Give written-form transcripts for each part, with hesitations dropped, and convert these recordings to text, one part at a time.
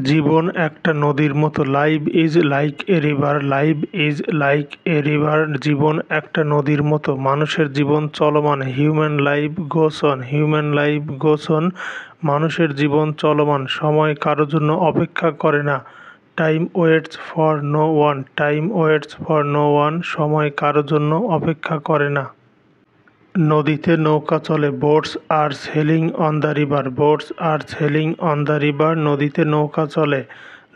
জীবন একটা নদীর মতো। Life is like a river, life is like a river. জীবন একটা নদীর মতো, মানুষের জীবন চলমান। Human life goes on, human life goes on. মানুষের জীবন চলমান, সময় কারো জন্য অপেক্ষা করে না। Time waits for no one, time waits for no one. সময় কারো জন্য অপেক্ষা করে না। নদীতে নৌকা চলে, boats are sailing on the river, boats are sailing on the river. নদীতে নৌকা চলে,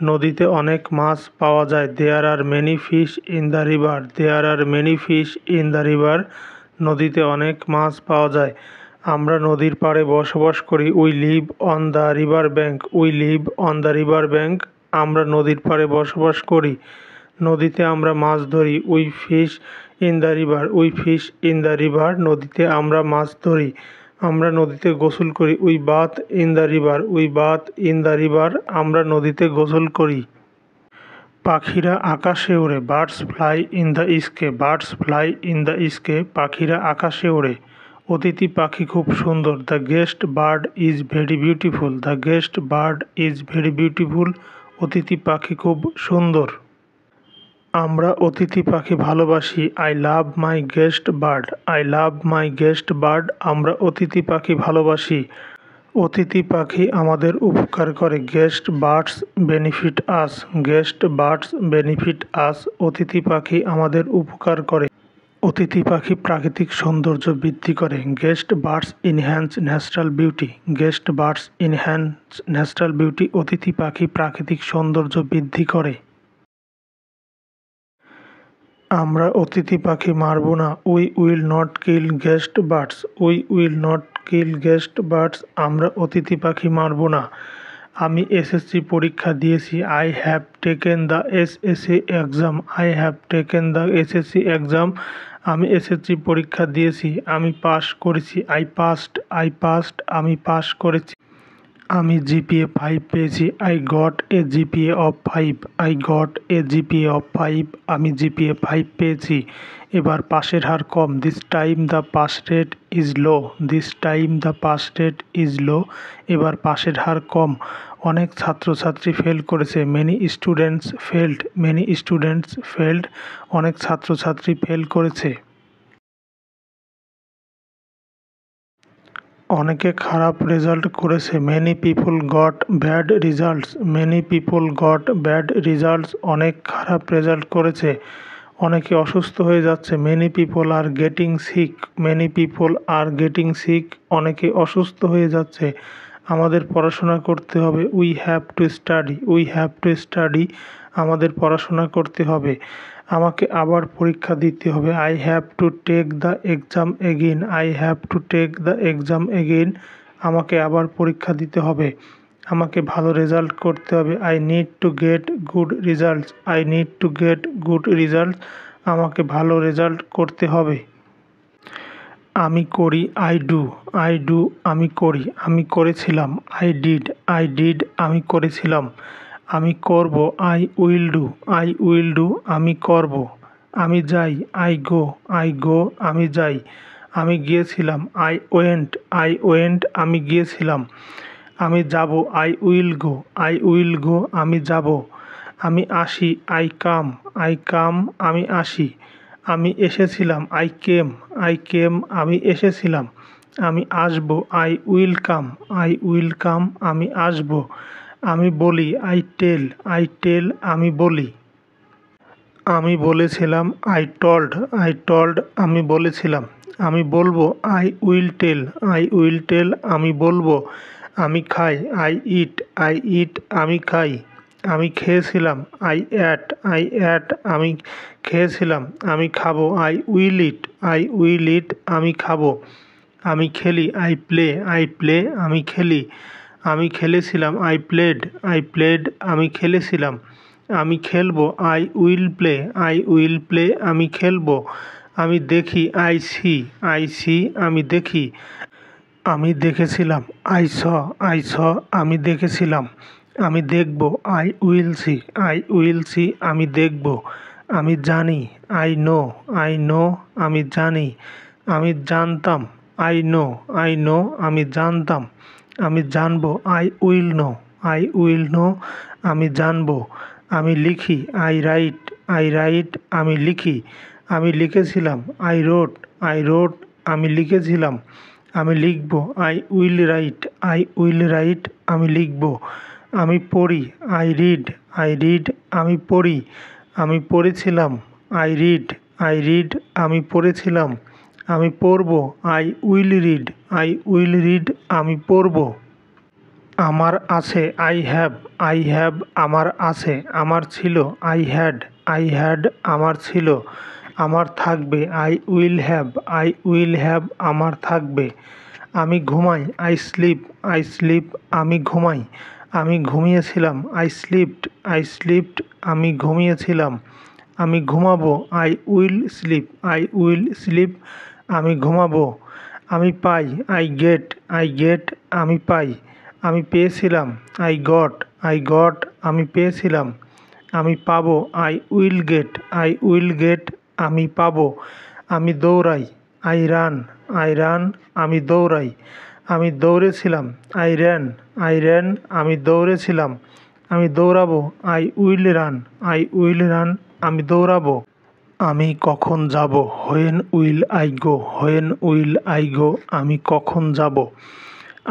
নদীতে অনেক মাছ পাওয়া যায়। There are many fish in the river, there are many fish in the river. নদীতে অনেক মাছ পাওয়া যায়। আমরা নদীর পাড়ে বসবাস করি। We live on the river bank, we live on the river bank. আমরা নদীর পাড়ে বসবাস করি, নদীতে আমরা মাছ ধরি। We fish in the river, we fish in the river. নদীতে আমরা মাছ ধরি, আমরা নদীতে গোসল করি। We bath in the river, we bath in the river. আমরা নদীতে গোসল করি। পাখিরা আকাশে ওড়ে, birds fly in the sky, birds fly in the স্কে। পাখিরা আকাশে ওড়ে। অতিথি পাখি খুব সুন্দর। The guest bird is very beautiful, the guest bird is very beautiful. অতিথি পাখি খুব সুন্দর। আমরা অতিথি পাখি ভালোবাসি। I love my guest bird, I love my guest bird. আমরা অতিথি পাখি ভালোবাসি। অতিথি পাখি আমাদের উপকার করে। গেস্ট বার্ডস বেনিফিট আস, গেস্ট বার্ডস বেনিফিট আস। অতিথি পাখি আমাদের উপকার করে। অতিথি পাখি প্রাকৃতিক সৌন্দর্য বৃদ্ধি করে। Guest birds enhance natural beauty, guest birds enhance natural beauty. অতিথি পাখি প্রাকৃতিক সৌন্দর্য বৃদ্ধি করে। আমরা অতিথি পাখি মারব না। We will not kill guest birds, we will not kill guest birds. আমরা অতিথি পাখি মারব না। আমি এসএসসি পরীক্ষা দিয়েছি। I have taken the SSC exam, I have taken the SSC exam. আমি এসএসসি পরীক্ষা দিয়েছি, আমি পাস করেছি। I passed, I passed. আমি পাস করেছি। আমি জিপিএ 5 পেয়েছি। I got a GPA of 5, I got a GPA of 5। আমি জিপিএ 5 পেয়েছি। এবার পাসের হার কম। This time the pass rate is low, this time the pass rate is low. এবার পাসের হার কম। অনেক ছাত্রছাত্রী ফেল করেছে। Many students failed, many students failed. অনেক ছাত্রছাত্রী ফেল করেছে। অনেকে খারাপ রেজাল্ট করেছে। Many people got bad results, many people got bad results. অনেক খারাপ রেজাল্ট করেছে। অনেকে অসুস্থ হয়ে যাচ্ছে। Many people are getting sick, many people are getting sick. অনেকে অসুস্থ হয়ে যাচ্ছে। আমাদের পড়াশোনা করতে হবে। We have to study, we have to study. আমাদের পড়াশোনা করতে হবে। আমাকে আবার পরীক্ষা দিতে হবে। I have to take the exam again, I have to take the exam again. আমাকে আবার পরীক্ষা দিতে হবে। আমাকে ভালো রেজাল্ট করতে হবে। I need to get good results, I need to get good results. আমাকে ভালো রেজাল্ট করতে হবে। আমি করি। I do, I do. আমি করি, আমি করেছিলাম। I did, I did. আমি করেছিলাম। আমি করব। I will do, I will do. আমি করব। আমি যাই। I go, I go. আমি যাই। আমি গিয়েছিলাম। I went, I went. আমি গিয়েছিলাম। আমি যাব। I will go, I will go. আমি যাব। আমি আসি। I come, I come. আমি আসি। আমি এসেছিলাম। I came, I came. আমি এসেছিলাম। আমি আসব। I will come, I will come. আমি আসব। আমি বলি। I tell, I tell. আমি বলি। আমি বলেছিলাম। I told, I told. আমি বলেছিলাম। আমি বলবো। I will tell, I will tell. আমি বলবো। আমি খাই। I eat, I eat. আমি খাই। আমি খেয়েছিলাম। I ate, I ate. আমি খেয়েছিলাম। আমি খাবো। I will eat, I will eat. আমি খাবো। আমি খেলি। I play, I play. আমি খেলি। আমি খেলেছিলাম। I played, I played. আমি খেলেছিলাম। আমি খেলবো। I will play, I will play. আমি খেলবো। আমি দেখি। I see, I see. আমি দেখি। আমি দেখেছিলাম। I saw, I saw. আমি দেখেছিলাম। আমি দেখব। I will see, I will see. আমি দেখব। আমি জানি। I know, I know. আমি জানি। আমি জানতাম। I know, I know. আমি জানতাম। আমি জানবো। I will know, I will know আমি জানবো। আমি লিখি আই রাইট আমি লিখি। আমি লিখেছিলাম আই রোট আমি লিখেছিলাম। আমি লিখব আই উইল রাইট আমি লিখব। আমি পড়ি আই রিড আমি পড়ি। আমি পড়েছিলাম আই রিড আমি পড়েছিলাম। আমি পড়ব আই উইল রিড আমি পড়ব। আমার আছে আই হ্যাভ আমার আছে। আমার ছিল আই হ্যাড আমার ছিল। আমার থাকবে আই উইল হ্যাভ আমার থাকবে। আমি ঘুমাই আই স্লিপ আমি ঘুমাই। আমি ঘুমিয়েছিলাম আই স্লিপড আমি ঘুমিয়েছিলাম। আমি ঘুমাবো আই উইল স্লিপ আমি ঘুমাবো। আমি পাই আই গেট আমি পাই। আমি পেয়েছিলাম আই গট আমি পেয়েছিলাম। আমি পাবো আই উইল গেট আমি পাবো। আমি দৌড়াই আই রান আমি দৌড়াই। আমি দৌড়েছিলাম আই র্যান আমি দৌড়েছিলাম। আমি দৌড়াবো আই উইল রান আমি দৌড়াবো। আমি কখন যাব হোয়েন উইল আই গো আমি কখন যাব।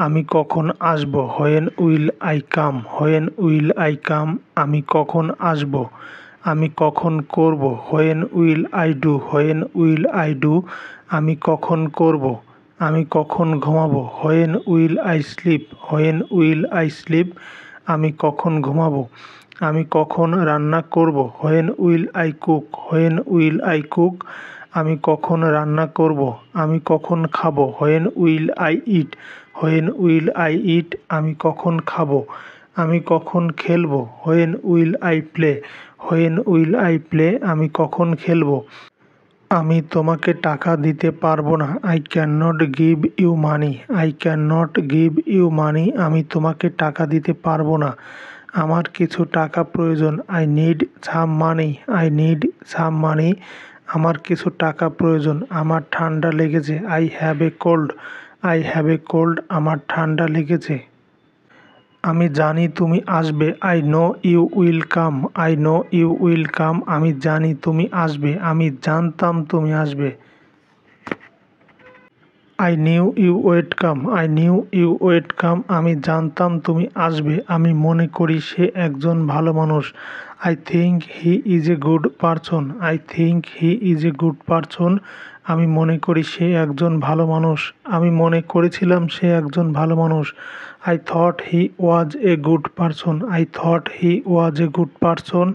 আমি কখন আসব হোয়েন উইল আই কাম আমি কখন আসব। আমি কখন করব হোয়েন উইল আই ডু আমি কখন করব। আমি কখন ঘুমাবো হোয়েন উইল আই স্লিপ আমি কখন ঘুমাবো। আমি কখন রান্না করব হোয়েন উইল আই কুক আমি কখন রান্না করব। আমি কখন খাবো হোয়েন উইল আই ইট আমি কখন খাবো। আমি কখন খেলবো হোয়েন উইল আই প্লে আমি কখন খেলবো। আমি তোমাকে টাকা দিতে পারবো না I can not give you money আমি তোমাকে টাকা দিতে পারবো না। আমার কিছু টাকা প্রয়োজন আই নিড সাম মানি আমার কিছু টাকা প্রয়োজন। আমার ঠান্ডা লেগেছে আই হ্যাভ এ কোল্ড আমার ঠান্ডা লেগেছে। আমি জানি তুমি আসবে I know you will come আমি জানি তুমি আসবে। আমি জানতাম তুমি আসবে। I knew you would come আমি জানতাম তুমি আসবে। আমি মনে করি সে একজন ভালো মানুষ I think he is a good person আমি মনে করি সে একজন ভালো মানুষ। আমি মনে করেছিলাম সে একজন ভালো মানুষ I thought he was a good person